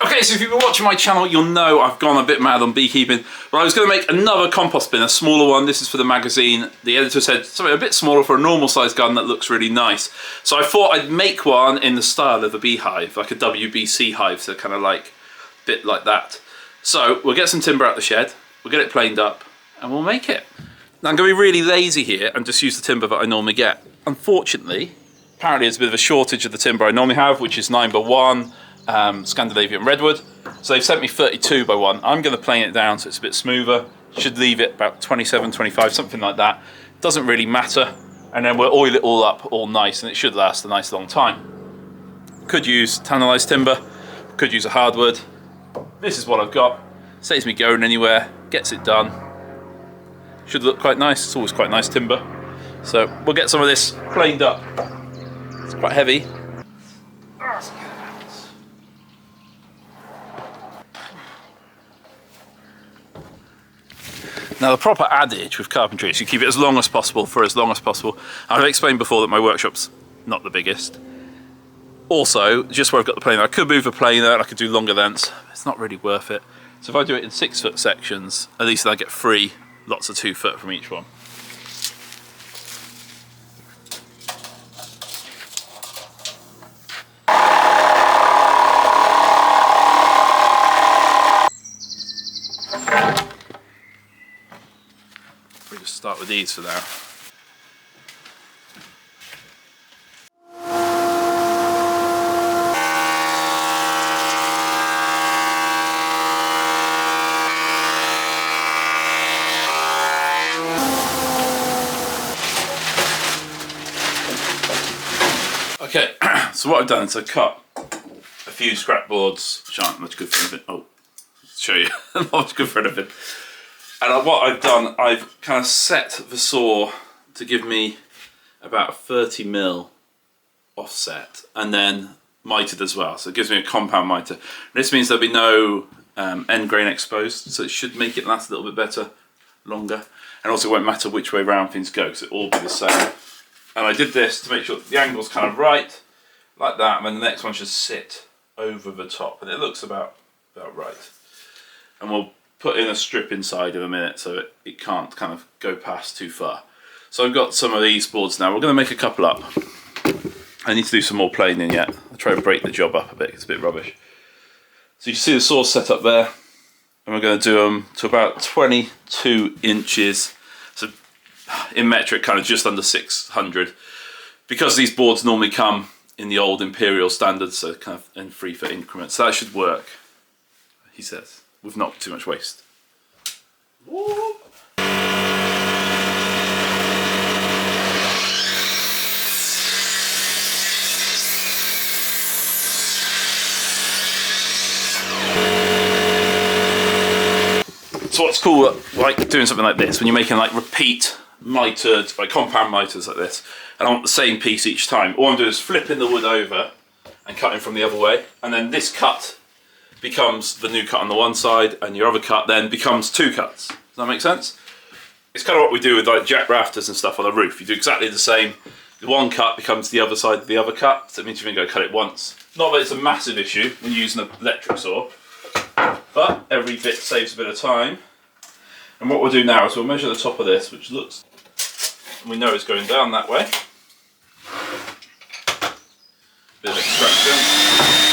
Okay, so if you've been watching my channel, you'll know I've gone a bit mad on beekeeping. But I was going to make another compost bin, a smaller one. This is for the magazine. The editor said something a bit smaller for a normal size garden that looks really nice. So I thought I'd make one in the style of a beehive, like a WBC hive, so kind of like a bit like that. So we'll get some timber out the shed, we'll get it planed up, and we'll make it. Now I'm going to be really lazy here and just use the timber that I normally get. Unfortunately, apparently there's a bit of a shortage of the timber I normally have, which is 9x1. Scandinavian redwood. So they've sent me 32x1. I'm going to plane it down so it's a bit smoother. Should leave it about 27, 25, something like that. Doesn't really matter. And then we'll oil it all up all nice and it should last a nice long time. Could use tannalized timber, could use a hardwood. This is what I've got. Saves me going anywhere, gets it done. Should look quite nice. It's always quite nice timber. So we'll get some of this planed up. It's quite heavy. Now the proper adage with carpentry is you keep it as long as possible for as long as possible. I've explained before that my workshop's not the biggest. Also, just where I've got the planer, I could move the planer and I could do longer lengths. It's not really worth it. So if I do it in 6-foot sections, at least I get free lots of 2 foot from each one. We'll just start with these for now. Okay, so what I've done is I've cut a few scrap boards, which aren't much good for anything. Oh, I'll show you, not much good for anything. And what I've done, I've kind of set the saw to give me about a 30mm offset and then mitered as well. So it gives me a compound miter. This means there'll be no end grain exposed, so it should make it last a little bit better, longer. And also it won't matter which way round things go, because it'll all be the same. And I did this to make sure the angle's kind of right, like that, and then the next one should sit over the top. And it looks about right. And we'll put in a strip inside in a minute so it can't kind of go past too far. So I've got some of these boards now. We're going to make a couple up. I need to do some more planing yet. I'll try and break the job up a bit, it's a bit rubbish. So you can see the saws set up there, and we're going to do them to about 22 inches. So in metric, kind of just under 600. Because these boards normally come in the old imperial standards, so kind of in 3-foot increments. So that should work, he says, with not too much waste. Woo. So what's cool, like doing something like this, when you're making like repeat mitered, like compound miters like this, and I want the same piece each time, all I'm doing is flipping the wood over and cutting from the other way, and then this cut becomes the new cut on the one side, and your other cut then becomes 2 cuts. Does that make sense? It's kind of what we do with like jack rafters and stuff on the roof. You do exactly the same. The one cut becomes the other side of the other cut, so it means you've only got to cut it once. Not that it's a massive issue when you're using an electric saw, but every bit saves a bit of time. And what we'll do now is we'll measure the top of this, which looks, we know it's going down that way. Bit of extraction.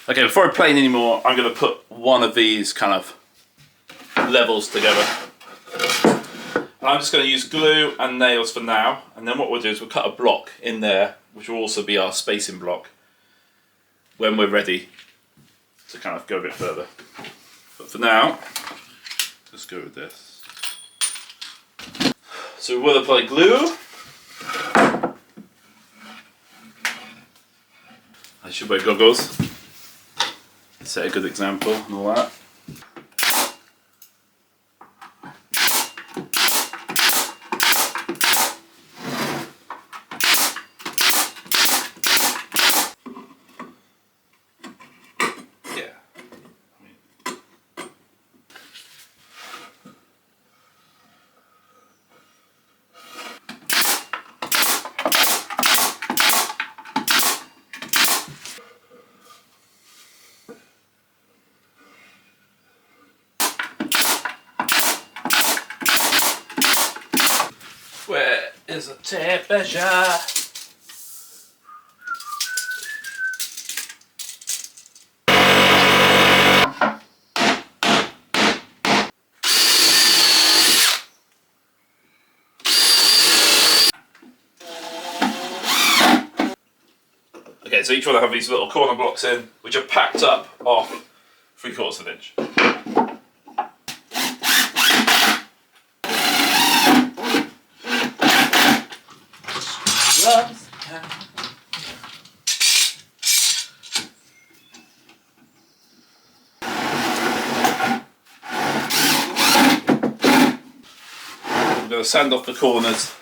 Okay, before I plane anymore, I'm going to put one of these kind of levels together. And I'm just going to use glue and nails for now, and then what we'll do is we'll cut a block in there, which will also be our spacing block, when we're ready to kind of go a bit further. But for now, let's go with this. So we'll apply glue. I should wear goggles. Set a good example and all that. Where is the tape measure? Okay, so each one I have these little corner blocks in, which are packed up off 3/4 of an inch. I'm going to sand off the corners.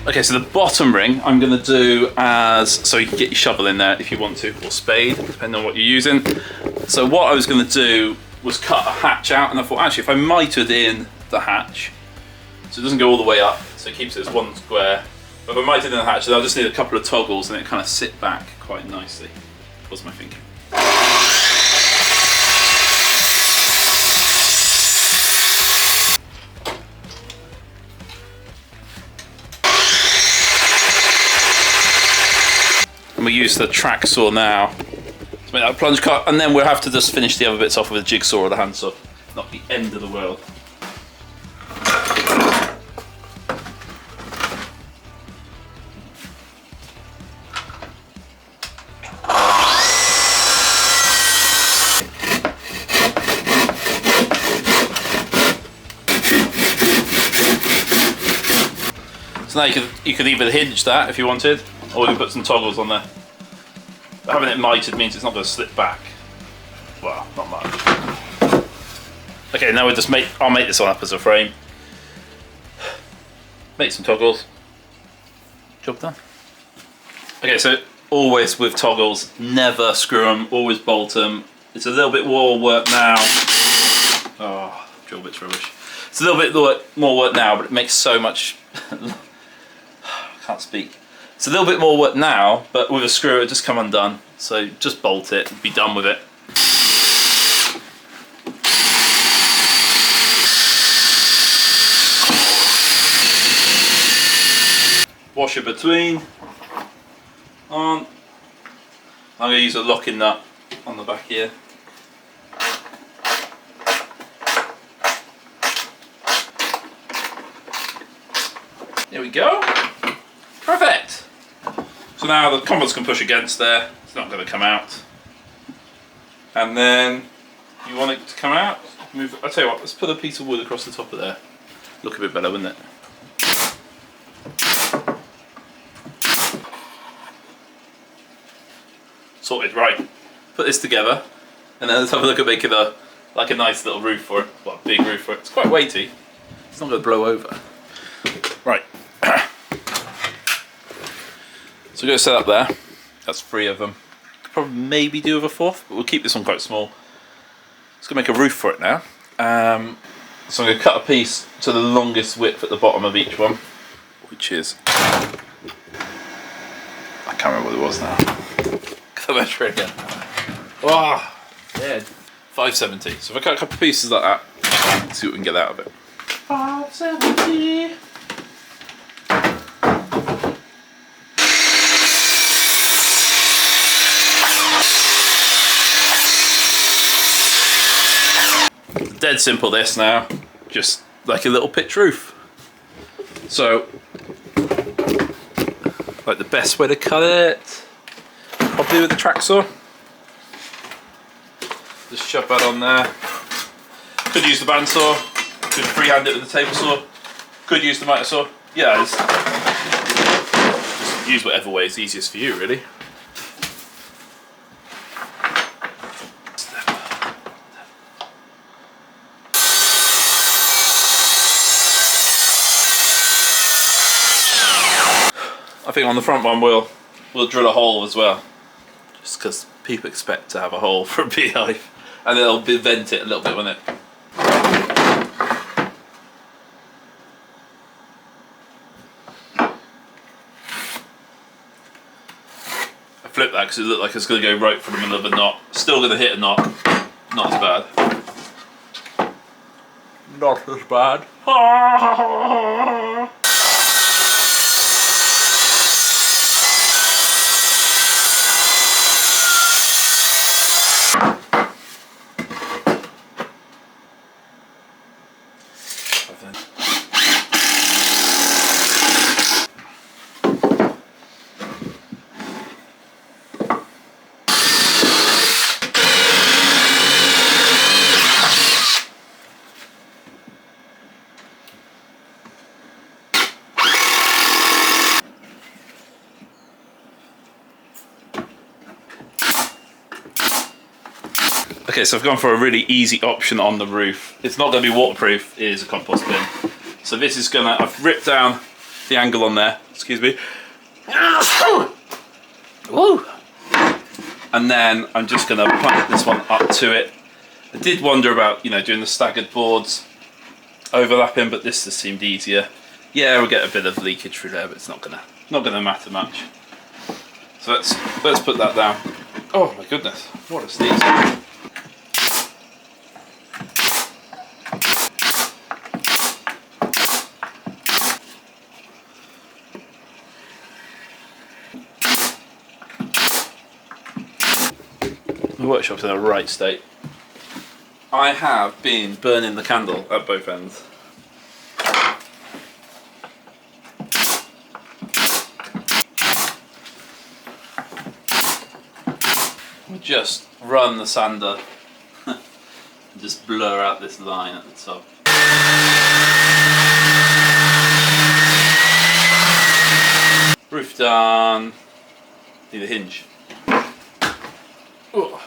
Okay, so the bottom ring I'm going to do as, so you can get your shovel in there if you want to, or spade, depending on what you're using. So what I was going to do was cut a hatch out, and I thought actually if I mitered in the hatch, so it doesn't go all the way up, so it keeps it as one square. But if I mitered in the hatch, then I'll just need a couple of toggles and it kind of sit back quite nicely, was my thinking. And we use the track saw now to make that plunge cut, and then we'll have to just finish the other bits off with a jigsaw or the handsaw. Not the end of the world. So now you could either hinge that if you wanted, or we can put some toggles on there. But having it mitered means it's not going to slip back. Well, not much. Okay, now I'll make this one up as a frame. Make some toggles. Job done. Okay, so always with toggles, never screw them, always bolt them. It's a little bit more work now. Oh, drill bit's rubbish. It's a little bit more work now, but it makes so much. Can't speak. It's a little bit more work now, but with a screw it'll just come undone. So just bolt it and be done with it. Washer between on. I'm going to use a locking nut on the back here. There we go. Perfect. So now the compost can push against there. It's not going to come out. And then you want it to come out. I'll tell you what. Let's put a piece of wood across the top of there. Look a bit better, wouldn't it? Sorted. Right. Put this together, and then let's have a look at making a nice little roof for it. Well, a big roof for it. It's quite weighty. It's not going to blow over. Right. So we're going to set up there. That's 3 of them. Could probably maybe do with a 4th, but we'll keep this one quite small. Just going to make a roof for it now. So I'm going to cut a piece to the longest width at the bottom of each one, which is, I can't remember what it was now. Can I measure it again? Oh, dead. 570. So if I cut a couple of pieces like that, let's see what we can get out of it. 570. dead simple this now, just like a little pitch roof. So, like the best way to cut it, probably with the track saw. Just shove that on there. Could use the bandsaw, could freehand it with the table saw, could use the miter saw. Yeah, just use whatever way is easiest for you, really. I think on the front one we'll drill a hole as well, just because people expect to have a hole for a beehive, and it'll vent it a little bit, won't it? I flip that because it looked like it's going to go right for the middle of a knot. Still going to hit a knot. Not as bad. Not as bad. Okay, so I've gone for a really easy option on the roof. It's not going to be waterproof, it is a compost bin. So this is gonna, I've ripped down the angle on there, excuse me. Woo! And then I'm just gonna put this one up to it. I did wonder about, doing the staggered boards overlapping, but this just seemed easier. Yeah, we'll get a bit of leakage through there, but it's not gonna matter much. So let's put that down. Oh my goodness, what a sneeze. The workshop's in the right state. I have been burning the candle at both ends. We'll just run the sander and just blur out this line at the top. Roof done. Need a hinge. Ooh.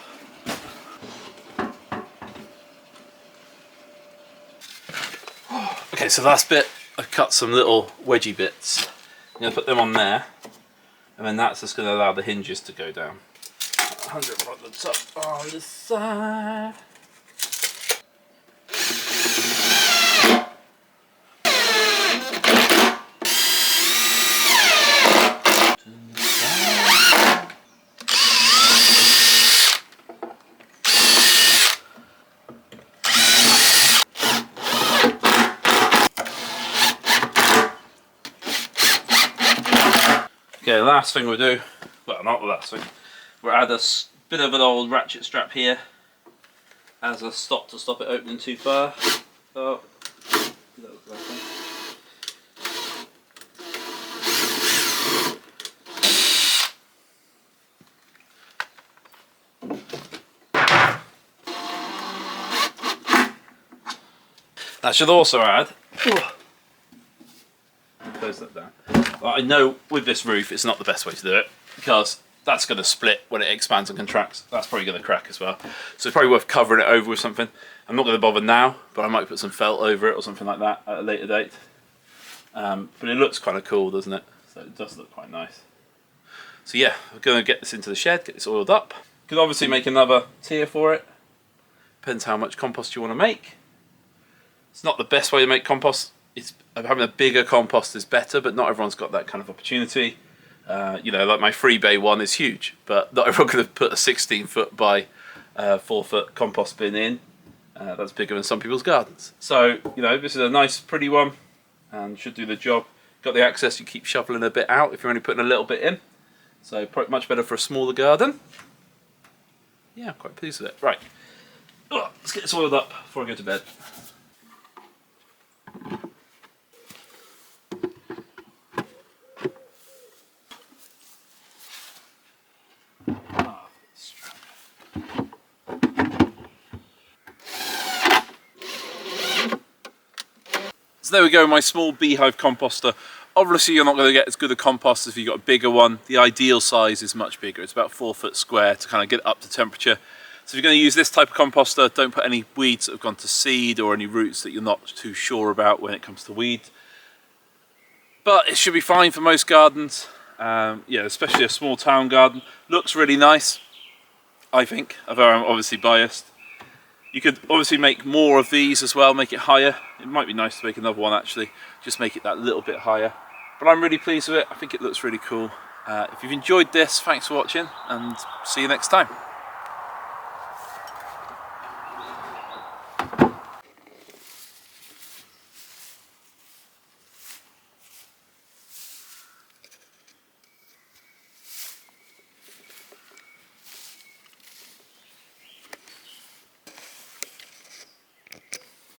Okay, so last bit, I've cut some little wedgie bits. I'm going to put them on there, and then that's just going to allow the hinges to go down. 100 on the top, on the side. Okay, the last thing we'll do, well, not the last thing, we'll add a bit of an old ratchet strap here as a stop to stop it opening too far. Oh, that was the last one. That should also add, close that down. I know with this roof it's not the best way to do it because that's going to split when it expands and contracts. That's probably going to crack as well. So it's probably worth covering it over with something. I'm not going to bother now, but I might put some felt over it or something like that at a later date. But it looks kind of cool, doesn't it? So it does look quite nice. So yeah, we're going to get this into the shed, get this oiled up. Could obviously make another tier for it. Depends how much compost you want to make. It's not the best way to make compost. Having a bigger compost is better, but not everyone's got that kind of opportunity. Like my 3-bay one is huge, but not everyone could have put a 16-foot by 4-foot compost bin in. That's bigger than some people's gardens. So, this is a nice, pretty one, and should do the job. Got the access, you keep shoveling a bit out if you're only putting a little bit in. So, much better for a smaller garden. Yeah, I'm quite pleased with it. Right, Oh, let's get this oiled up before I go to bed. So there we go, my small Beehive composter. Obviously you're not going to get as good a compost if you've got a bigger one. The ideal size is much bigger. It's about 4 foot square to kind of get it up to temperature. So if you're going to use this type of composter, don't put any weeds that have gone to seed or any roots that you're not too sure about when it comes to weeds. But it should be fine for most gardens. Yeah, especially a small town garden. Looks really nice, I think, although I'm obviously biased. You could obviously make more of these as well, make it higher. It might be nice to make another one actually, just make it that little bit higher. But I'm really pleased with it, I think it looks really cool. If you've enjoyed this, thanks for watching and see you next time.